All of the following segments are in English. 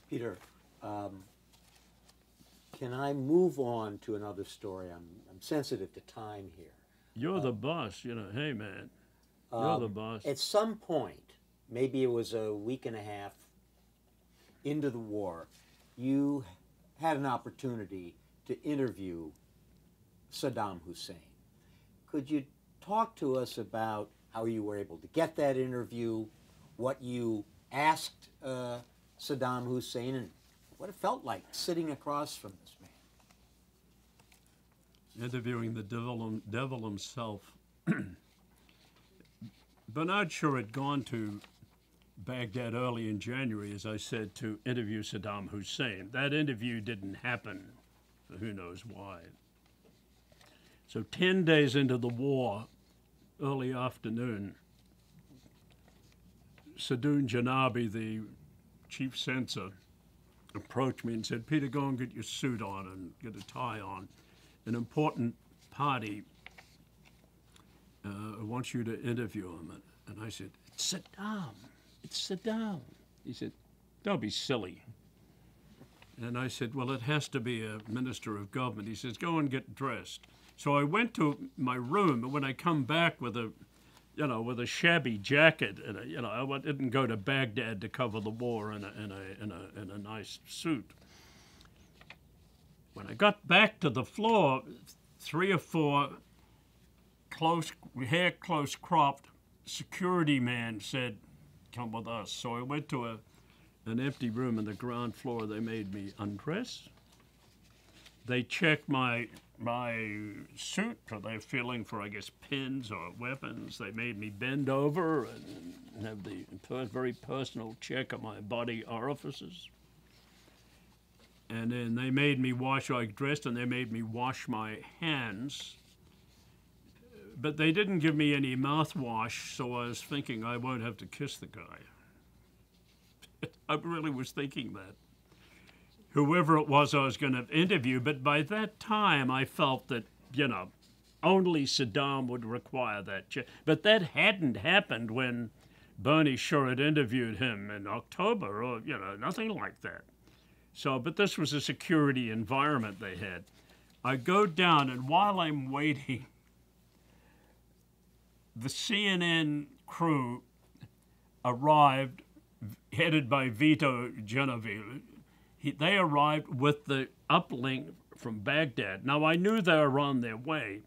Peter, um, can I move on to another story? I'm sensitive to time here. You're the boss, Hey, man, you're the boss. At some point, maybe it was a week and a half into the war, you had an opportunity to interview Saddam Hussein. Could you talk to us about how you were able to get that interview, what you asked Saddam Hussein, and what it felt like sitting across from this man? Interviewing the devil himself. Bernard Shaw had gone to Baghdad early in January, as I said, to interview Saddam Hussein. That interview didn't happen, for who knows why. So 10 days into the war, early afternoon, Sadoun Janabi, the chief censor, approached me and said, Peter, go and get your suit on and get a tie on. An important party wants you to interview him. And I said, it's Saddam. It's Saddam. He said, don't be silly. And I said, well, it has to be a minister of government. He says, go and get dressed. So I went to my room, and when I come back with a shabby jacket, and I didn't go to Baghdad to cover the war in a nice suit. When I got back to the floor, 3 or 4 hair close cropped security man said, come with us. So I went to an empty room on the ground floor. They made me undress. They checked my suit, so they're feeling for, I guess, pins or weapons. They made me bend over and have the very personal check of my body orifices. And then they made me wash, I dressed, and they made me wash my hands. But they didn't give me any mouthwash, so I was thinking I won't have to kiss the guy. I really was thinking that. Whoever it was I was going to interview, but by that time I felt that, only Saddam would require that check. But that hadn't happened when Bernie Shaw had interviewed him in October, or, nothing like that. So, but this was a security environment they had. I go down, and while I'm waiting, the CNN crew arrived, headed by Vito Genovese. They arrived with the uplink from Baghdad. Now, I knew they were on their way,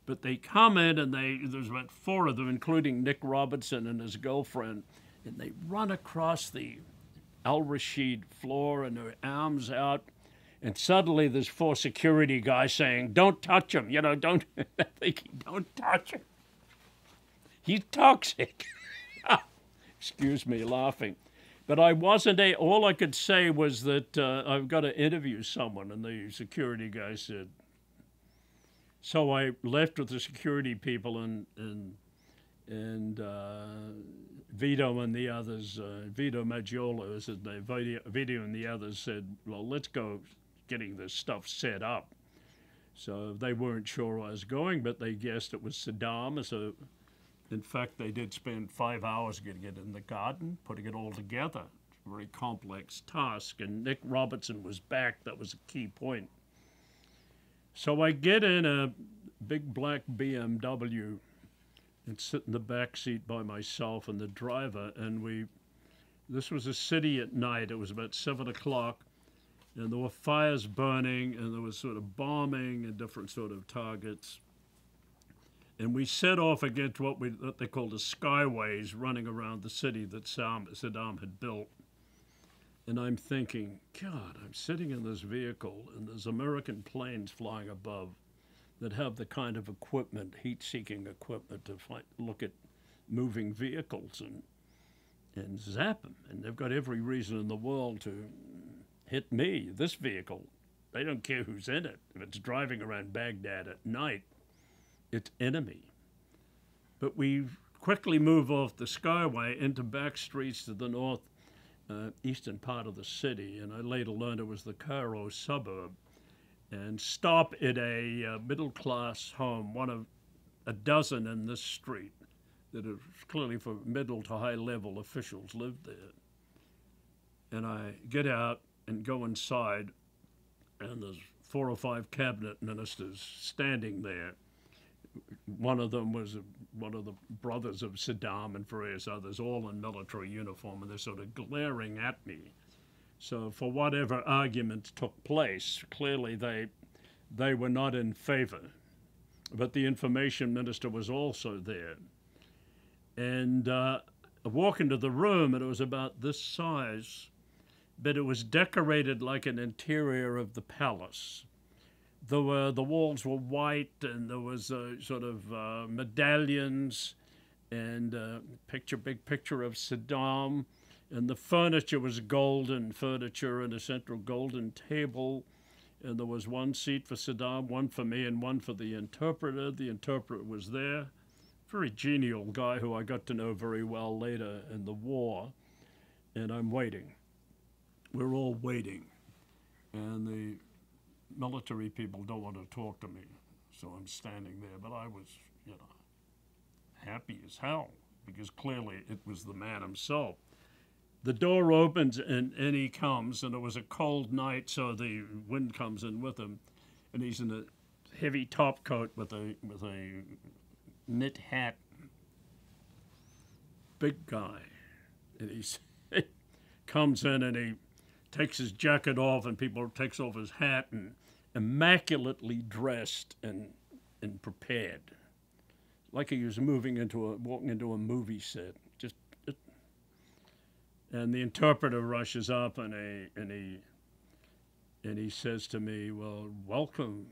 but they come in, and there's about 4 of them, including Nick Robertson and his girlfriend, and they run across the Al-Rashid floor and their arms out, and suddenly there's 4 security guys saying, don't touch him, don't, thinking, don't touch him. He's toxic. Excuse me, laughing. But I wasn't, all I could say was that I've got to interview someone, and the security guy said. So I left with the security people, and Vito and the others, Vito Maggiola, said, Vito and the others said, well, let's go getting this stuff set up. So they weren't sure I was going, but they guessed it was Saddam. So in fact, they did spend 5 hours getting it in the garden, putting it all together. It's a very complex task, and Nick Robertson was back. That was a key point. So I get in a big black BMW and sit in the back seat by myself and the driver, and this was a city at night. It was about 7 o'clock, and there were fires burning, and there was sort of bombing and different sort of targets. And we set off against what they called the skyways running around the city that Saddam had built. And I'm thinking, God, I'm sitting in this vehicle, and there's American planes flying above that have the kind of equipment, heat-seeking equipment, to look at moving vehicles and zap them. And they've got every reason in the world to hit me, this vehicle. They don't care who's in it. If it's driving around Baghdad at night, it's enemy. But we quickly move off the skyway into back streets to the north eastern part of the city, and I later learned it was the Cairo suburb, and stop at a middle-class home, one of a dozen in this street that is clearly for middle to high-level officials lived there. And I get out and go inside, and there's 4 or 5 cabinet ministers standing there. One of them was one of the brothers of Saddam and various others, all in military uniform, and they're sort of glaring at me. So for whatever argument took place, clearly they were not in favor. But the information minister was also there. And I walk into the room, and it was about this size, but it was decorated like an interior of the palace. The walls were white, and there was sort of medallions and big picture of Saddam. And the furniture was golden furniture and a central golden table. And there was one seat for Saddam, one for me, and one for the interpreter. The interpreter was there. Very genial guy who I got to know very well later in the war. And I'm waiting. We're all waiting. And the military people don't want to talk to me. So I'm standing there. But I was, happy as hell, because clearly it was the man himself. The door opens and he comes, and it was a cold night, so the wind comes in with him, and he's in a heavy top coat with a knit hat. Big guy. And he comes in and he takes his jacket off, and takes off his hat, and immaculately dressed and prepared. Like he was walking into a movie set. And the interpreter rushes up, and he says to me, "Well, welcome.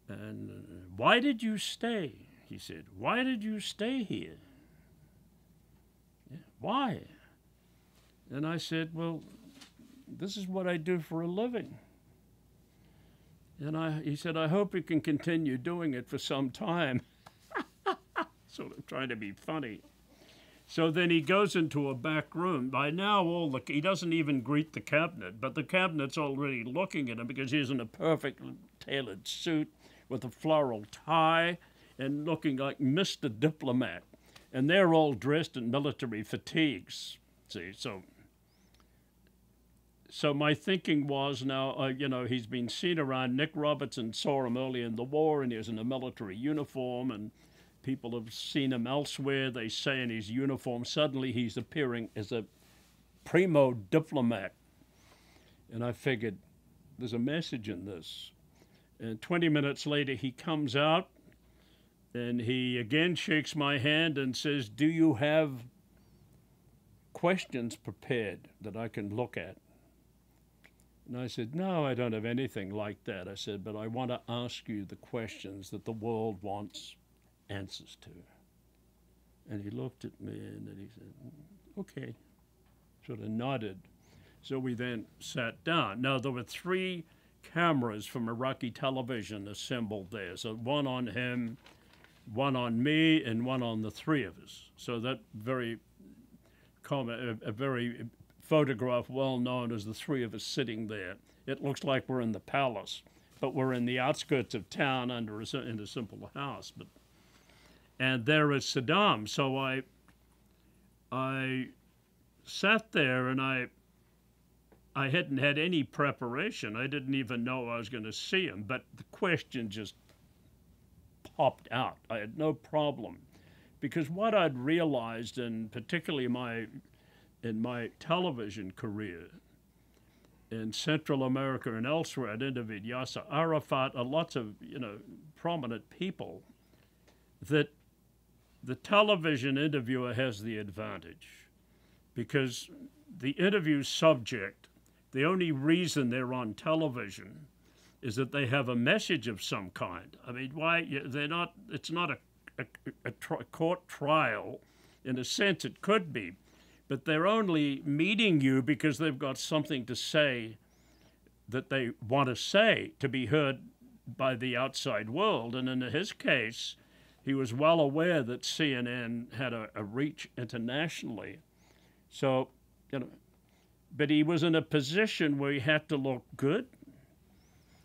And why did you stay?" He said, "Why did you stay here? Yeah, why?" And I said, "Well, this is what I do for a living." And he said, "I hope you can continue doing it for some time." Sort of trying to be funny. So then he goes into a back room. By now, he doesn't even greet the cabinet, but the cabinet's already looking at him because he's in a perfectly tailored suit with a floral tie and looking like Mr. Diplomat. And they're all dressed in military fatigues. See, so my thinking was now, he's been seen around. Nick Robertson saw him early in the war, and he was in a military uniform, and people have seen him elsewhere. They say in his uniform, suddenly he's appearing as a primo diplomat. And I figured, there's a message in this. And 20 minutes later, he comes out, and he again shakes my hand and says, "Do you have questions prepared that I can look at?" And I said, "No, I don't have anything like that." I said, "But I want to ask you the questions that the world wants answers to." And he looked at me, and then he said, "Okay," sort of nodded. So we then sat down. Now, there were 3 cameras from Iraqi television assembled there. So one on him, one on me, and one on the 3 of us. So that very photograph well known as the 3 of us sitting there. It looks like we're in the palace, but we're in the outskirts of town in a simple house. And there is Saddam. So I sat there, and I hadn't had any preparation. I didn't even know I was going to see him, but the question just popped out. I had no problem, because what I'd realized, and particularly in my television career in Central America and elsewhere, I'd interviewed Yasser Arafat, lots of prominent people, that the television interviewer has the advantage, because the interview subject, the only reason they're on television is that they have a message of some kind. I mean, why they're not? It's not a court trial. In a sense, it could be, but they're only meeting you because they've got something to say that they want to say to be heard by the outside world. And in his case, he was well aware that CNN had a reach internationally. So, but he was in a position where he had to look good.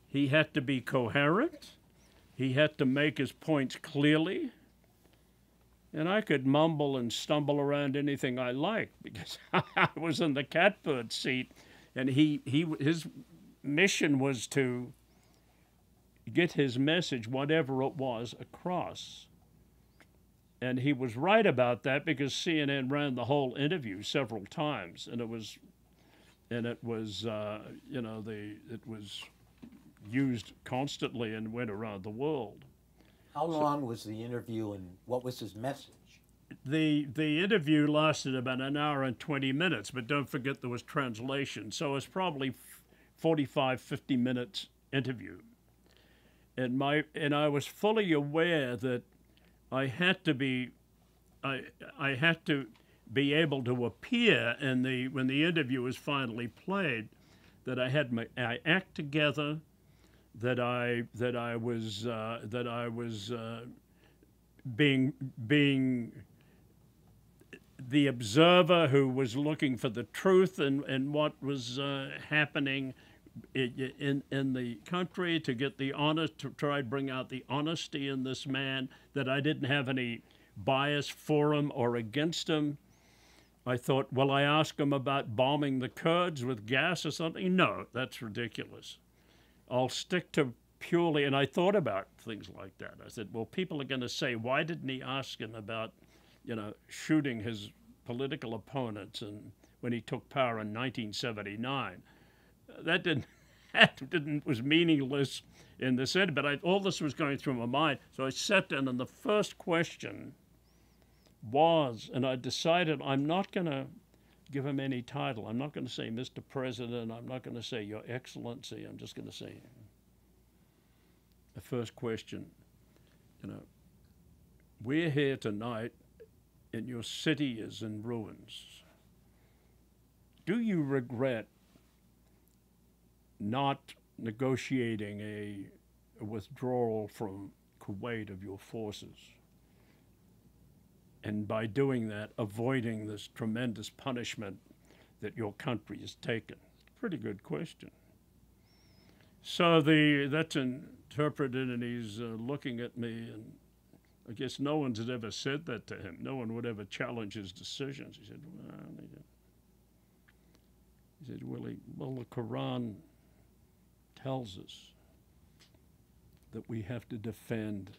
He had to be coherent. He had to make his points clearly. And I could mumble and stumble around anything I liked, because I was in the catbird seat And his mission was to get his message, whatever it was, across. And he was right about that because CNN ran the whole interview several times, and it was used constantly and went around the world. How long was the interview, and what was his message? The interview lasted about an hour and 20 minutes, but don't forget there was translation. So it's probably 45, 50 minutes interview. And I was fully aware that I had to be able to appear when the interview was finally played, that I had my act together, that I was being the observer who was looking for the truth and what was happening in the country, to get the honest, to try to bring out the honesty in this man, that I didn't have any bias for him or against him. I thought, will I ask him about bombing the Kurds with gas or something? No, that's ridiculous. I'll stick to purely, and I thought about things like that. I said, well, people are going to say, why didn't he ask him about, shooting his political opponents and when he took power in 1979? That was meaningless in the sense, but all this was going through my mind. So I sat down, and the first question was, and I decided I'm not going to give him any title. I'm not going to say Mr. President. I'm not going to say Your Excellency. I'm just going to say the first question, we're here tonight and your city is in ruins. Do you regret not negotiating a withdrawal from Kuwait of your forces, and by doing that, avoiding this tremendous punishment that your country has taken? Pretty good question. So that's interpreted, and he's looking at me, and I guess no one's ever said that to him. No one would ever challenge his decisions. He said, Willie, well, the Quran tells us that we have to defend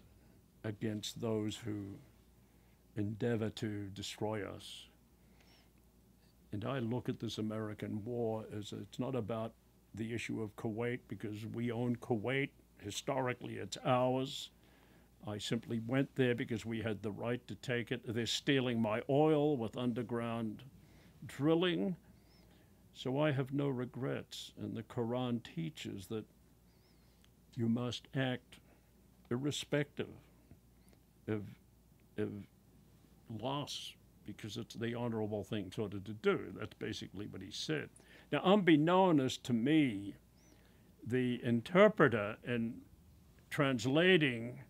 against those who endeavor to destroy us. And I look at this American war as it's not about the issue of Kuwait, because we own Kuwait. Historically, it's ours. I simply went there because we had the right to take it. They're stealing my oil with underground drilling. So I have no regrets. And the Quran teaches that you must act irrespective of loss, because it's the honorable thing sort of to do. That's basically what he said. Now, unbeknownst to me, the interpreter in translating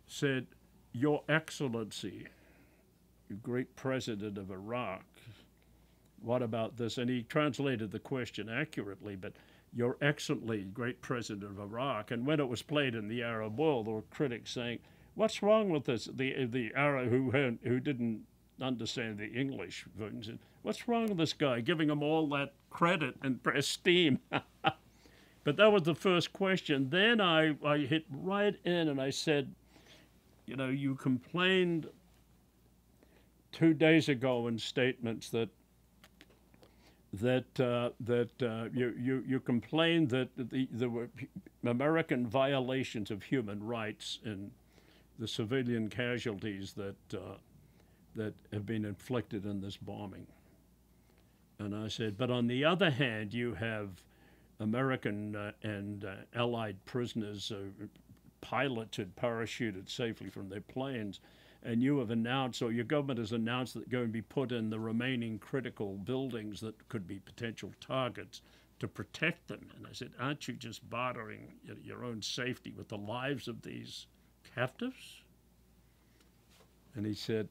said, Your Excellency, you great president of Iraq, what about this? And he translated the question accurately, but Your Excellency, great president of Iraq. And when it was played in the Arab world, there were critics saying, what's wrong with this? The Arab who didn't understand the English version said, what's wrong with this guy, giving him all that credit and esteem? But that was the first question. Then I hit right in and I said, you complained 2 days ago in statements that you complained that there were American violations of human rights in the civilian casualties that have been inflicted in this bombing. And I said, but on the other hand, you have American and Allied prisoners, pilots had parachuted safely from their planes, and you have announced, or your government has announced, that they're going to be put in the remaining critical buildings that could be potential targets to protect them. And I said, aren't you just bartering your own safety with the lives of these captives? And he said,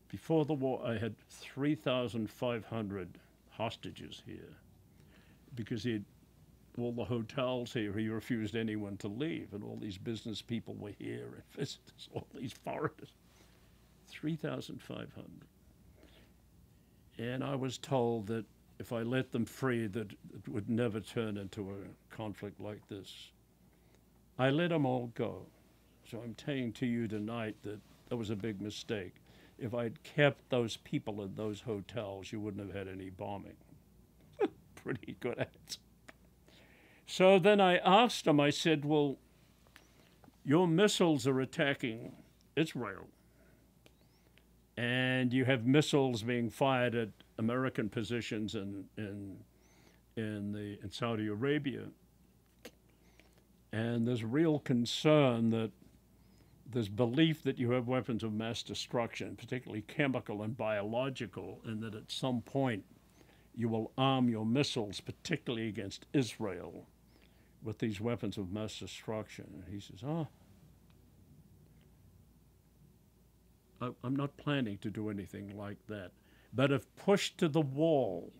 before the war, I had 3,500 hostages here, because he had all the hotels here, he refused anyone to leave, and all these business people were here, and visitors, all these foreigners. 3,500. And I was told that if I let them free, that it would never turn into a conflict like this. I let them all go. So I'm saying to you tonight that that was a big mistake. If I'd kept those people in those hotels, you wouldn't have had any bombing. Pretty good answer. So then I asked him, I said, well, your missiles are attacking Israel, and you have missiles being fired at American positions in Saudi Arabia. And there's real concern that there's belief that you have weapons of mass destruction, particularly chemical and biological, and that at some point you will arm your missiles, particularly against Israel, with these weapons of mass destruction. And he says, I'm not planning to do anything like that. But if pushed to the wall,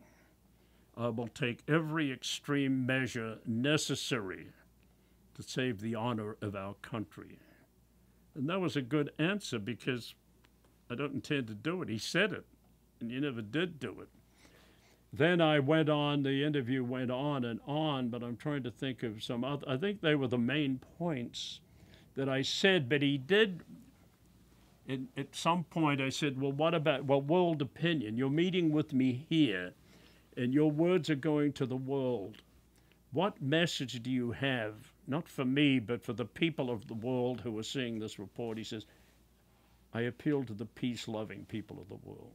I will take every extreme measure necessary to save the honor of our country. And that was a good answer, because I don't intend to do it. He said it, and you never did do it. Then I went on, the interview went on, but I'm trying to think of some other, I think they were the main points that I said, but he did, at some point I said, well, what about, well, world opinion, you're meeting with me here, and your words are going to the world. What message do you have, not for me, but for the people of the world who are seeing this report? He says, I appeal to the peace-loving people of the world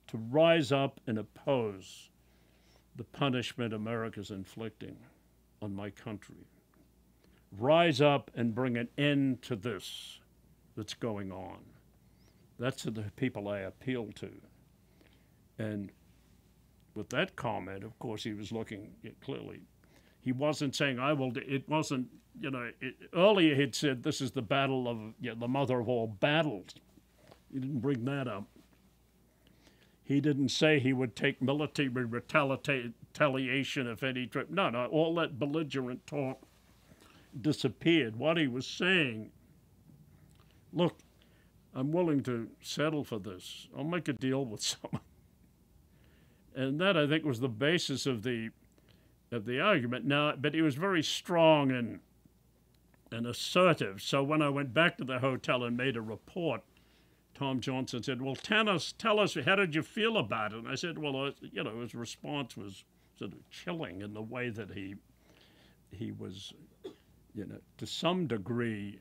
to rise up and oppose the punishment America's inflicting on my country. Rise up and bring an end to this that's going on. That's the people I appeal to. And with that comment, of course, he was looking clearly. He wasn't saying, I will, it wasn't, you know, earlier he'd said, this is the battle of, the mother of all battles. He didn't bring that up. He didn't say he would take military retaliation if any trip. No, all that belligerent talk disappeared. What he was saying, look, I'm willing to settle for this. I'll make a deal with someone. And that, I think, was the basis of the argument. Now, but he was very strong and assertive. So when I went back to the hotel and made a report, Tom Johnson said, well, tell us, how did you feel about it? And I said, well, his response was sort of chilling in the way that he was, to some degree,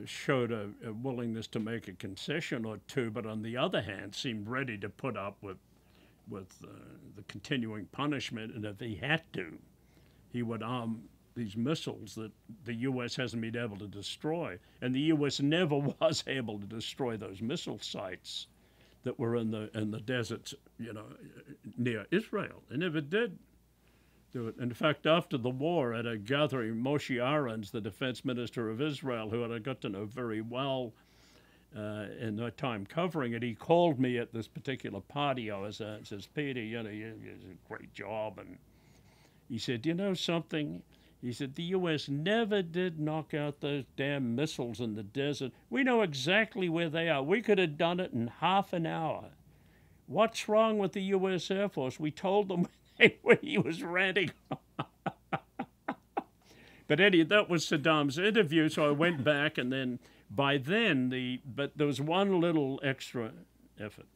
showed a willingness to make a concession or two, but on the other hand, seemed ready to put up with the continuing punishment, and if he had to, he would arm these missiles that the U.S. hasn't been able to destroy. And the U.S. never was able to destroy those missile sites that were in the deserts, near Israel. They never did do it. In fact, after the war, at a gathering, Moshe Ahrens, the defense minister of Israel, who I got to know very well in my time covering it, he called me at this particular party I was at and says, Peter, you did a great job. And he said, you know something? He said, the U.S. never did knock out those damn missiles in the desert. We know exactly where they are. We could have done it in half an hour. What's wrong with the U.S. Air Force? We told them when he was ranting. But Eddie, that was Saddam's interview, so I went back, and then by then, but there was one little extra effort.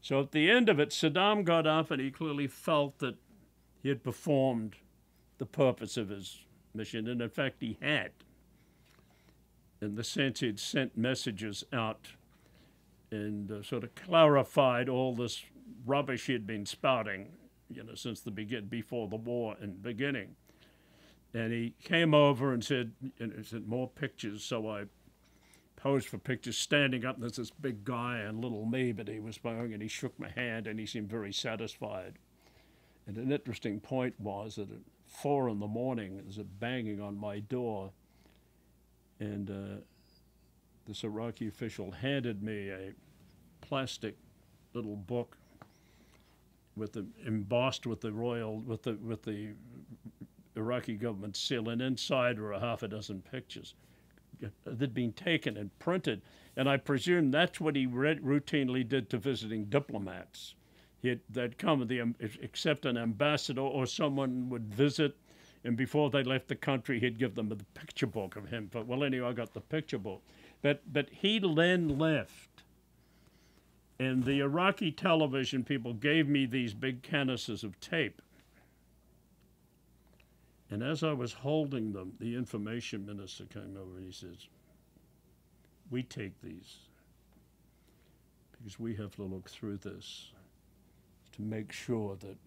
So at the end of it, Saddam got up, and he clearly felt that he had performed the purpose of his mission, and in fact he had, in the sense he'd sent messages out and sort of clarified all this rubbish he'd been spouting, since before the war and beginning. And he came over and said more pictures, so I posed for pictures standing up, and there's this big guy and little me, but he was bowing, and he shook my hand, and he seemed very satisfied. And an interesting point was that at 4 in the morning, there was a banging on my door, and this Iraqi official handed me a plastic little book embossed with the Iraqi government seal, and inside were a half a dozen pictures that had been taken and printed. And I presume that's what he routinely did to visiting diplomats. they'd come, except an ambassador or someone would visit, and before they left the country, he'd give them the picture book of him. But well, anyway, I got the picture book. But he then left, and the Iraqi television people gave me these big canisters of tape. And as I was holding them, the information minister came over and he says, "We take these because we have to look through this to make sure that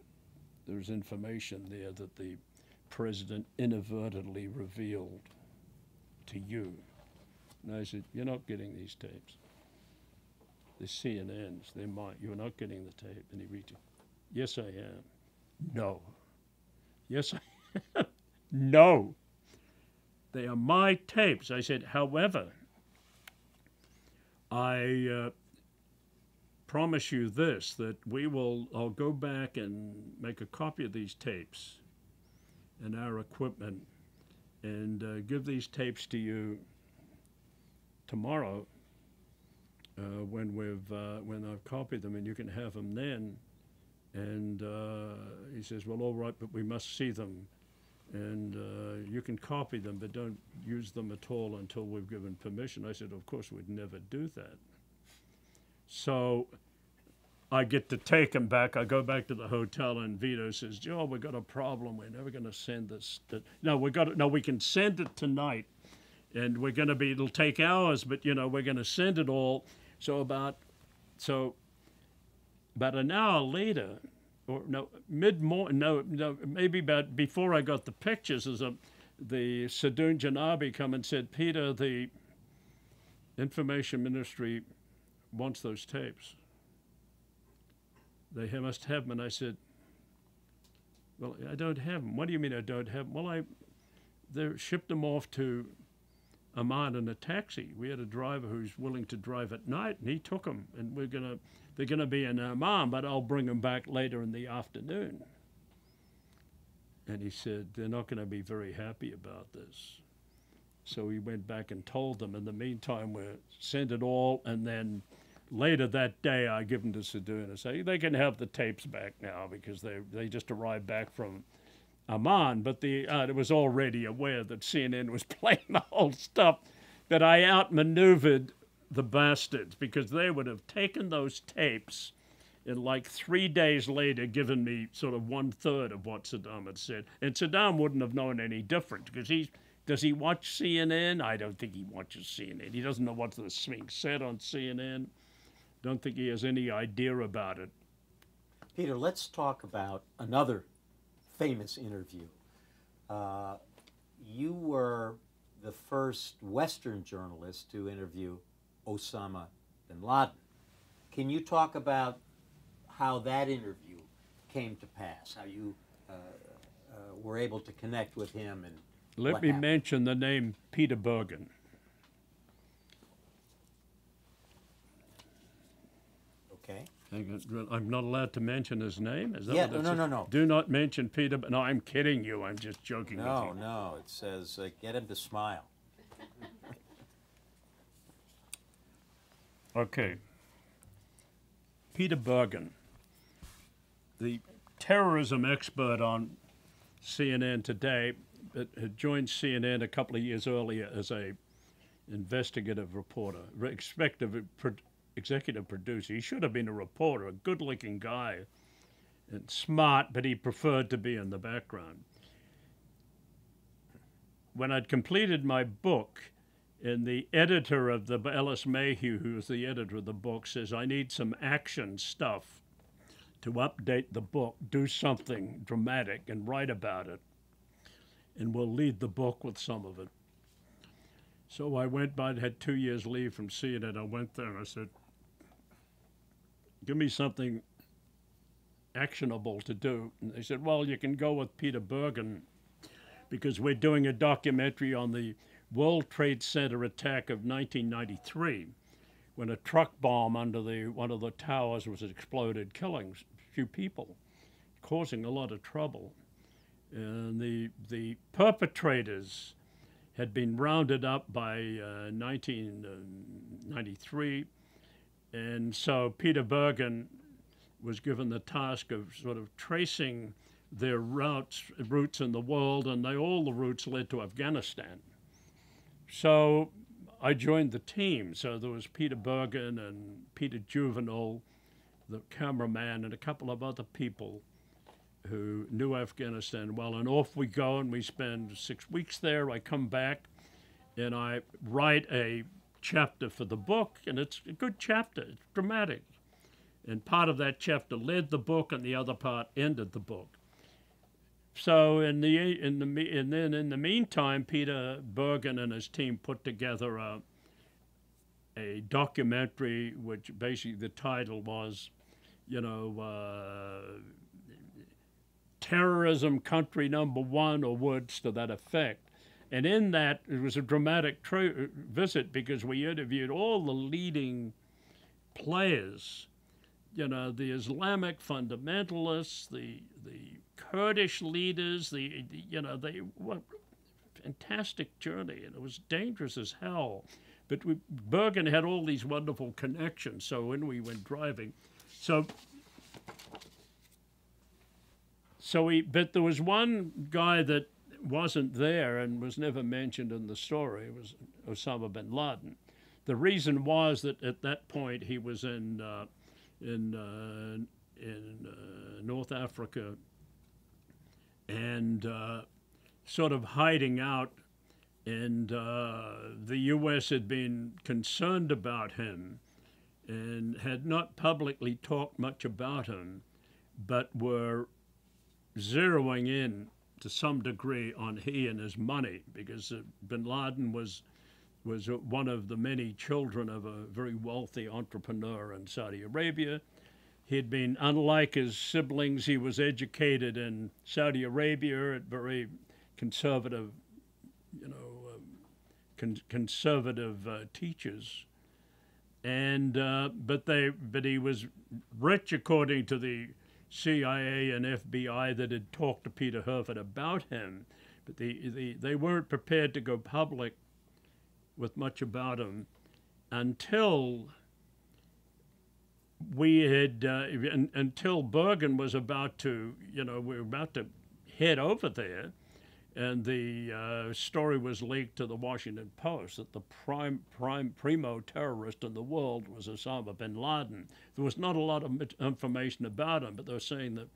there's information there that the president inadvertently revealed to you." And I said, "You're not getting these tapes. They're CNN's. They're mine. You're not getting the tape." And he reached, "Yes, I am." "No." "Yes, I am." "No. They are my tapes." I said, "However, I promise you this, that I'll go back and make a copy of these tapes and our equipment and give these tapes to you tomorrow when I've copied them, and you can have them then." And he says, "Well, all right, but we must see them. And you can copy them, but don't use them at all until we've given permission." I said, "Of course, we'd never do that." So I get to take them back. I go back to the hotel, and Vito says, "Joe, we got a problem. We're never going to send this. No, we can send it tonight, and it'll take hours, but we're going to send it all." So about an hour later, or no, mid-morning, maybe about before I got the pictures, the Sadoun Janabi come and said, "Peter, the information ministry wants those tapes. They must have them." And I said, "Well, I don't have them." "What do you mean I don't have them?" "Well, they shipped them off to Amman in a taxi. We had a driver who's willing to drive at night, and he took them, and they're gonna be in Amman, but I'll bring them back later in the afternoon." And he said, "They're not going to be very happy about this." So he went back and told them. In the meantime, we sent it all, and then later that day, I give them to Sadoun and say, "They can have the tapes back now because they just arrived back from Amman." But it was already aware that CNN was playing the whole stuff, that I outmaneuvered the bastards, because they would have taken those tapes and like 3 days later given me sort of 1/3 of what Saddam had said. And Saddam wouldn't have known any different, because does he watch CNN? I don't think he watches CNN. He doesn't know what's being said on CNN. Don't think he has any idea about it. Peter, let's talk about another famous interview. You were the first Western journalist to interview Osama bin Laden. Can you talk about how that interview came to pass, how you were able to connect with him? And let me mention the name Peter Bergen. Okay. I'm not allowed to mention his name? Is that Yeah, what it no. says? Do not mention Peter. No, I'm kidding you. I'm just joking with you. No. It says get him to smile. Okay. Peter Bergen, the terrorism expert on CNN today, had joined CNN a couple of years earlier as a investigative reporter, executive producer. He should have been a reporter, a good-looking guy and smart, but he preferred to be in the background. When I'd completed my book, and the editor of the Ellis Mayhew, who was the editor of the book, says, "I need some action stuff to update the book. Do something dramatic and write about it, and we'll lead the book with some of it." So I went by, had 2 years leave from CNN. I went there and I said, "Give me something actionable to do." And they said, "Well, you can go with Peter Bergen, because we're doing a documentary on the World Trade Center attack of 1993, when a truck bomb under one of the towers was exploded, killing a few people, causing a lot of trouble. And the perpetrators had been rounded up by 1993, and so Peter Bergen was given the task of sort of tracing their routes in the world, and all the routes led to Afghanistan. So I joined the team. So there was Peter Bergen and Peter Juvenile, the cameraman, and a couple of other people who knew Afghanistan well. And off we go, and we spend 6 weeks there. I come back, and I write a chapter for the book, and it's a good chapter. It's dramatic. And part of that chapter led the book, and the other part ended the book. So in the meantime, Peter Bergen and his team put together a documentary, which basically the title was, Terrorism Country Number One, or words to that effect. And in that, it was a dramatic visit, because we interviewed all the leading players, the Islamic fundamentalists, the Kurdish leaders, what fantastic journey, and it was dangerous as hell. But Bergen had all these wonderful connections. So when we went driving, but there was one guy that wasn't there and was never mentioned in the story. It was Osama bin Laden. The reason was that at that point he was in North Africa, and sort of hiding out, and the U.S. had been concerned about him and had not publicly talked much about him, but were zeroing in to some degree on he and his money, because bin Laden was one of the many children of a very wealthy entrepreneur in Saudi Arabia. He'd been, unlike his siblings, he was educated in Saudi Arabia at very conservative, conservative teachers, and but he was rich, according to the CIA and FBI that had talked to Peter Herford about him, but they weren't prepared to go public with much about him until until Bergen was about to, we were about to head over there, and the story was leaked to the Washington Post that the primo terrorist in the world was Osama bin Laden. There was not a lot of information about him, but they were saying that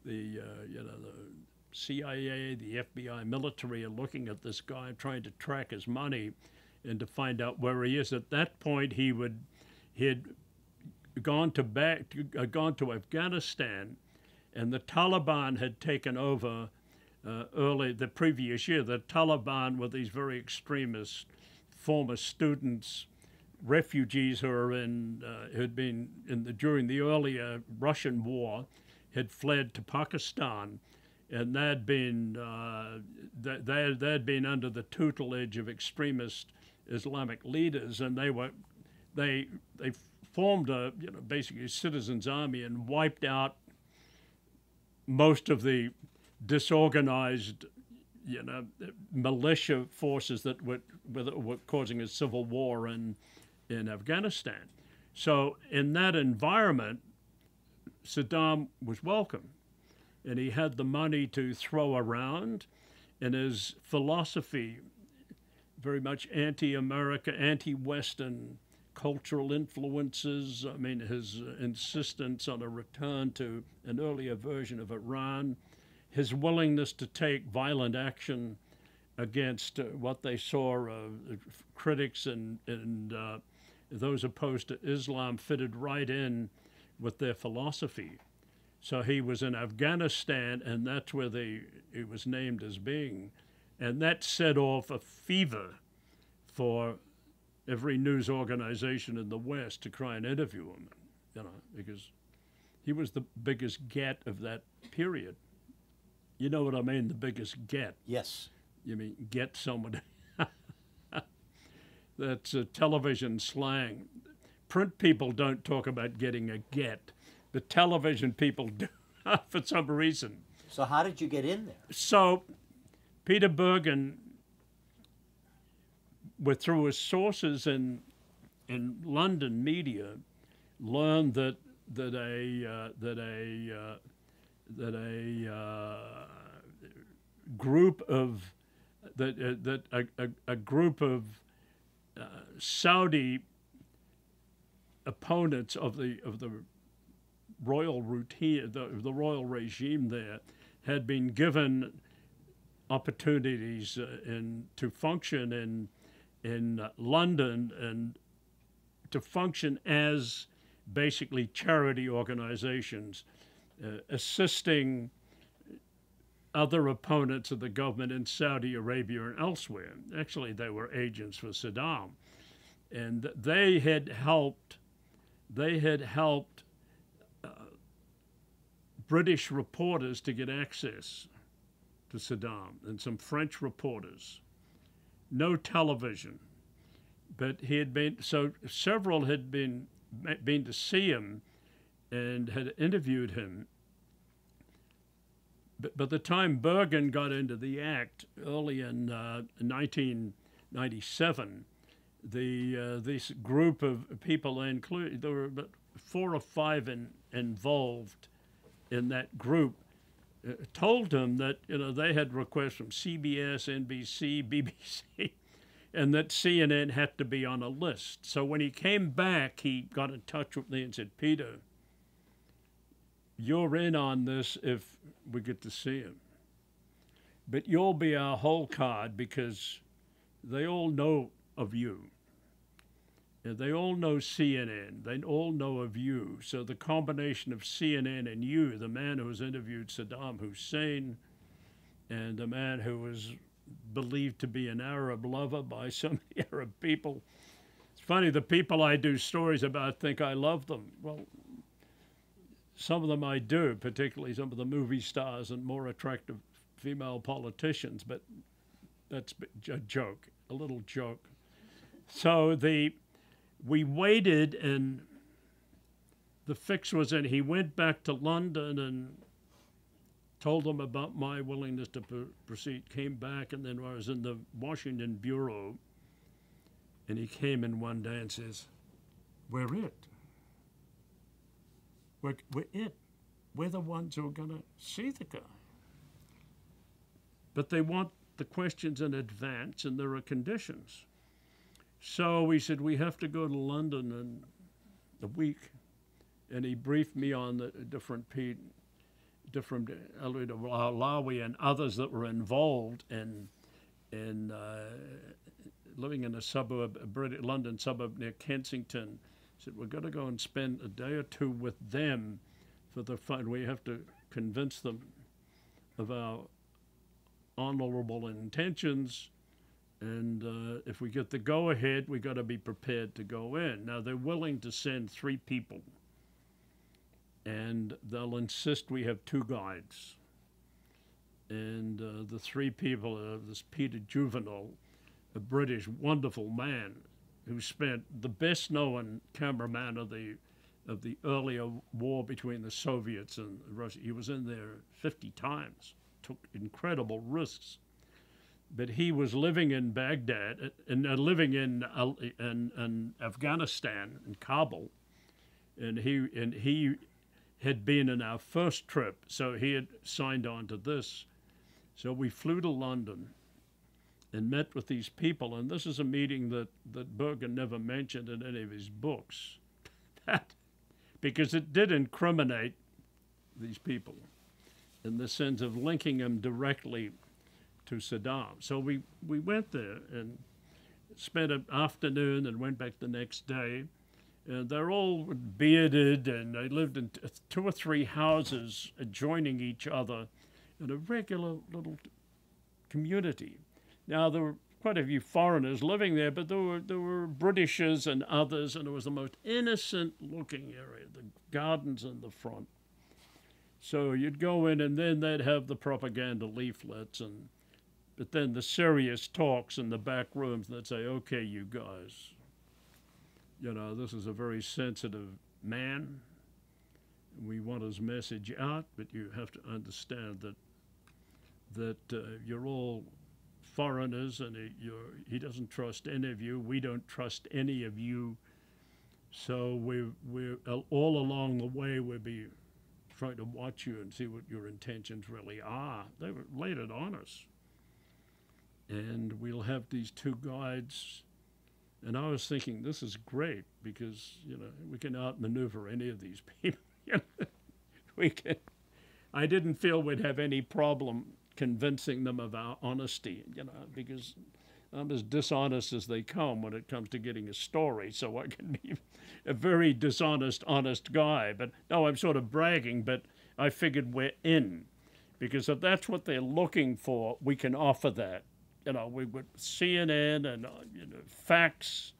the CIA, the FBI, military are looking at this guy, trying to track his money and to find out where he is. At that point, he had gone to Afghanistan, and the Taliban had taken over early the previous year. The Taliban were these very extremist former students, refugees who are had been during the earlier Russian war, had fled to Pakistan, and they'd been under the tutelage of extremist Islamic leaders, and they formed basically a citizens' army and wiped out most of the disorganized, militia forces that were causing a civil war in Afghanistan. So in that environment, Saddam was welcome, and he had the money to throw around, and his philosophy, very much anti-America, anti-Western cultural influences. I mean, his insistence on a return to an earlier version of Iran, his willingness to take violent action against what they saw critics and those opposed to Islam fitted right in with their philosophy. So he was in Afghanistan, and that's where it was named as being. And that set off a fever for every news organization in the West to try and interview him, because he was the biggest get of that period. You know what I mean, the biggest get? Yes. You mean get someone. That's television slang. Print people don't talk about getting a get, but television people do for some reason. So how did you get in there? So Peter Bergen, through his sources in London media, learned that that a group of a group of Saudi opponents of the royal routine, the royal regime there, had been given opportunities to function in London and to function as basically charity organizations, assisting other opponents of the government in Saudi Arabia and elsewhere. Actually, they were agents for Saddam, and they had helped British reporters to get access to Saddam, and some French reporters. No television, but several had been to see him and had interviewed him. But by the time Bergen got into the act early in 1997, this group of people, including there were about 4 or 5 involved in that group, told him that they had requests from CBS, NBC, BBC, and that CNN had to be on a list. So when he came back, he got in touch with me and said, "Peter, you're in on this if we get to see him. But you'll be our whole card because they all know of you. And they all know CNN. They all know of you. So the combination of CNN and you, the man who has interviewed Saddam Hussein and the man who was believed to be an Arab lover by so many Arab people. It's funny, the people I do stories about think I love them. Well, some of them I do, particularly some of the movie stars and more attractive female politicians, but that's a joke, a little joke. So we waited, and the fix was in. He went back to London and told them about my willingness to proceed, came back, and then I was in the Washington bureau, and he came in one day and says, "We're it. We're it. We're the ones who are going to see the guy. But they want the questions in advance, and there are conditions." So we said, we have to go to London in a week. And he briefed me on the different Alawi and others that were involved in living in a suburb, a London suburb near Kensington. He said, we're going to go and spend a day or two with them for the fun. We have to convince them of our honorable intentions. And if we get the go-ahead, we got to be prepared to go in. Now, they're willing to send 3 people, and they'll insist we have 2 guides. And the 3 people are this Peter Juvenal, a British wonderful man who spent the best-known cameraman of the earlier war between the Soviets and Russia. He was in there 50 times, took incredible risks. But he was living in Baghdad and living in Afghanistan, in Kabul, and he had been in our first trip, so he had signed on to this. So we flew to London and met with these people, and this is a meeting that Bergen never mentioned in any of his books, because it did incriminate these people in the sense of linking them directly to Saddam. So we went there and spent an afternoon and went back the next day. And they're all bearded, and they lived in 2 or 3 houses adjoining each other in a regular little community. Now, there were quite a few foreigners living there, but there were Britishers and others, and it was the most innocent-looking area, the gardens in the front. So you'd go in, and then they'd have the propaganda leaflets, but then the serious talks in the back rooms, and they'd say, okay, you guys, this is a very sensitive man. We want his message out, but you have to understand that you're all foreigners, and he doesn't trust any of you. We don't trust any of you. So we're all along the way we'll be trying to watch you and see what your intentions really are. They were laid it on us. And we'll have these two guides. And I was thinking, this is great because, we can outmaneuver any of these people. We can. I didn't feel we'd have any problem convincing them of our honesty, because I'm as dishonest as they come when it comes to getting a story, so I can be a very dishonest, honest guy. But no, I'm sort of bragging, but I figured we're in, because if that's what they're looking for, we can offer that. We would CNN and facts,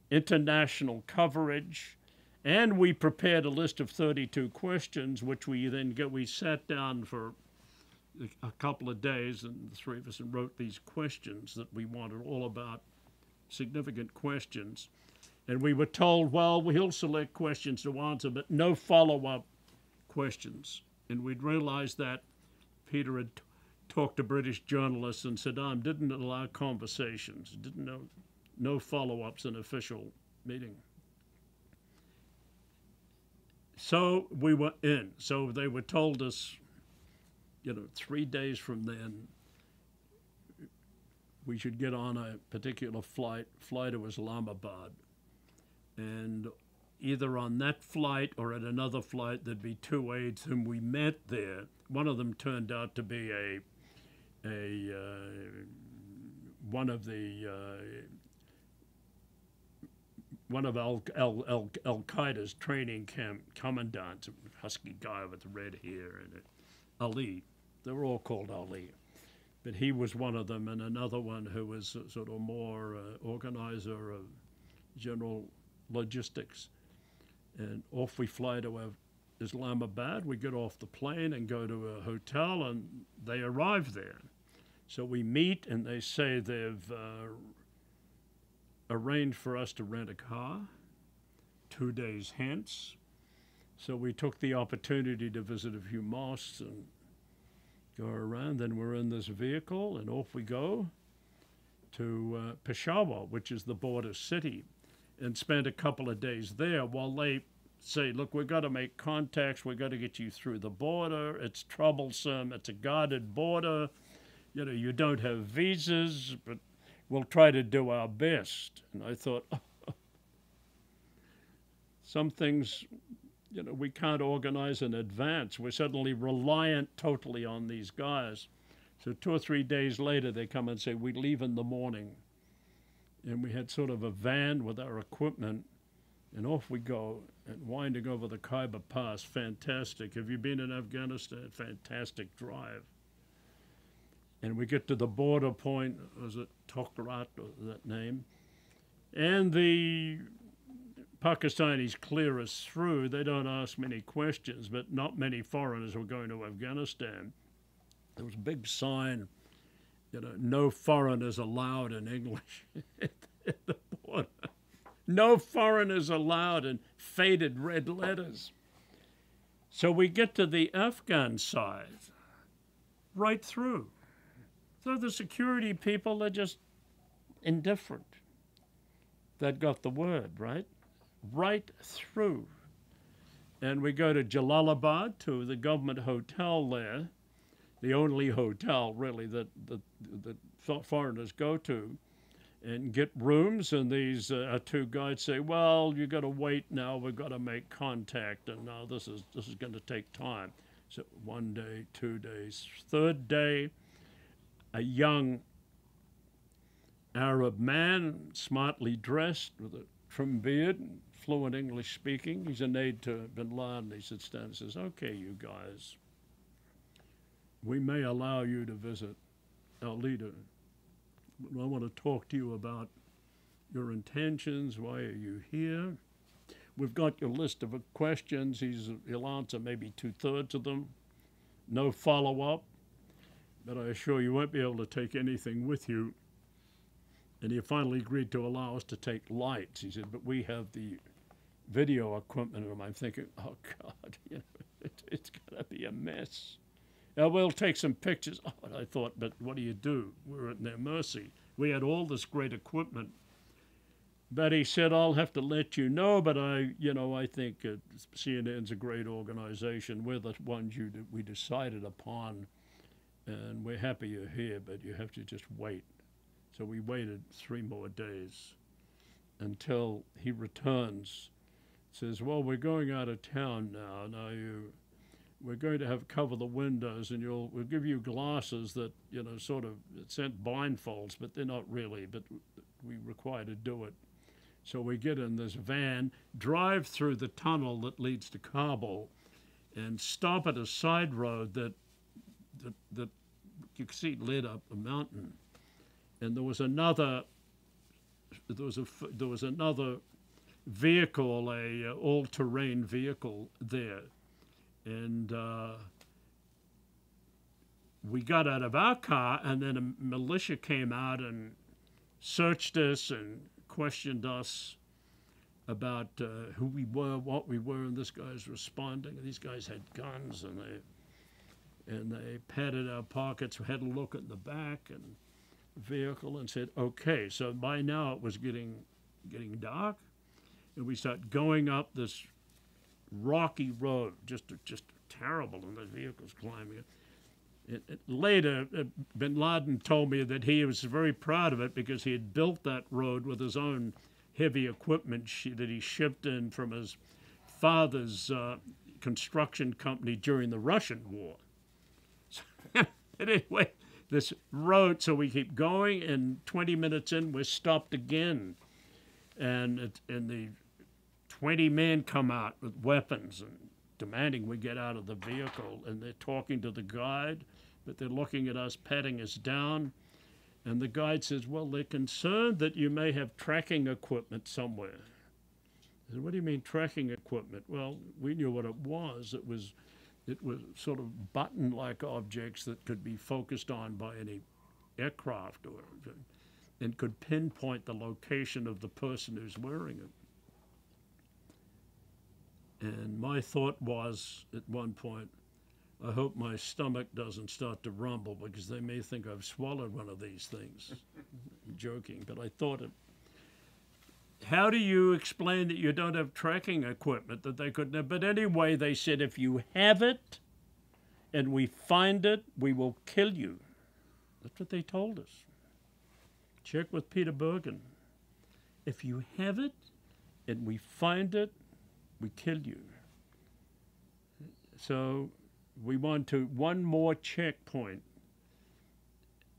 international coverage, and we prepared a list of 32 questions, which we sat down for a couple of days, and the three of us, and wrote these questions that we wanted, all about significant questions. And we were told, well, he'll select questions to answer, but no follow-up questions. And we'd realized that Peter had talked to British journalists, and Saddam didn't allow conversations, didn't know, no follow-ups in official meeting. So we were in. So they were told us, 3 days from then, we should get on a particular fly to Islamabad. And either on that flight or at another flight, there'd be two aides whom we met there. One of them turned out to be one of Al Qaeda's training camp commandants, a husky guy with red hair, and Ali. They were all called Ali, but he was one of them, and another one who was sort of more organizer of general logistics. And off we fly to Islamabad. We get off the plane and go to a hotel, and they arrive there. So we meet, and they say they've arranged for us to rent a car 2 days hence. So we took the opportunity to visit a few mosques and go around. Then we're in this vehicle, and off we go to Peshawar, which is the border city, and spend a couple of days there while they say, look, we've got to make contacts, we've got to get you through the border, it's troublesome, it's a guarded border, you don't have visas, but we'll try to do our best. And I thought, some things, we can't organize in advance. We're suddenly reliant totally on these guys. So 2 or 3 days later, they come and say, we leave in the morning. And we had sort of a van with our equipment, and off we go, and winding over the Khyber Pass. Fantastic. Have you been in Afghanistan? Fantastic drive. And we get to the border point, was it Tokrat, that name? And the Pakistanis clear us through. They don't ask many questions, but not many foreigners were going to Afghanistan. There was a big sign, no foreigners allowed in English at the border. No foreigners allowed in faded red letters. So we get to the Afghan side, right through. So the security people are just indifferent. That got the word, right? Right through. And we go to Jalalabad, to the government hotel there, the only hotel really that foreigners go to, and get rooms. And these two guides say, well, you got to wait now, we've got to make contact, and now this is going to take time. So 1 day, 2 days, third day, a young Arab man, smartly dressed, with a trim beard, fluent English speaking. He's an aide to bin Laden. He sits down and says, okay, you guys, we may allow you to visit our leader. I want to talk to you about your intentions. Why are you here? We've got your list of questions. He'll answer maybe 2/3 of them. No follow-up. But I assure you won't be able to take anything with you. And he finally agreed to allow us to take lights. He said, but we have the video equipment. And I'm thinking, oh, God, it's going to be a mess. We'll take some pictures. Oh, and I thought, but what do? We're at their mercy. We had all this great equipment. But he said, I'll have to let you know, but I think CNN's a great organization. We're the ones we decided upon, and we're happy you're here, but you have to just wait. So we waited 3 more days until he returns. Says, well, we're going out of town now. We're going to have cover the windows, and we'll give you glasses that, sort of sent blindfolds, but they're not really, but we require to do it. So we get in this van, drive through the tunnel that leads to Kabul, and stop at a side road that you could see led up a mountain. And there was another vehicle, a all-terrain vehicle there, and we got out of our car, and then a militia came out and searched us and questioned us about who we were, what we were, and this guy's responding. These guys had guns, and they patted our pockets. We had a look at the back and vehicle and said, okay. So by now it was getting dark, and we start going up this rocky road, just terrible, and the vehicle's climbing it. Later, bin Laden told me that he was very proud of it because he had built that road with his own heavy equipment that he shipped in from his father's construction company during the Russian War. So, anyway, this road, so we keep going, and 20 minutes in, we're stopped again. And the 20 men come out with weapons and demanding we get out of the vehicle, and they're talking to the guide, but they're looking at us, patting us down, and the guide says, well, they're concerned that you may have tracking equipment somewhere. I said, what do you mean tracking equipment? Well, we knew what it was. It was sort of button-like objects that could be focused on by any aircraft and could pinpoint the location of the person who's wearing it. And my thought was, at one point, I hope my stomach doesn't start to rumble because they may think I've swallowed one of these things. I'm joking, but I thought it. How do you explain that you don't have tracking equipment that they couldn't have? But anyway, they said, if you have it and we find it, we will kill you. That's what they told us. Check with Peter Bergen. If you have it and we find it, we kill you. So we went to one more checkpoint,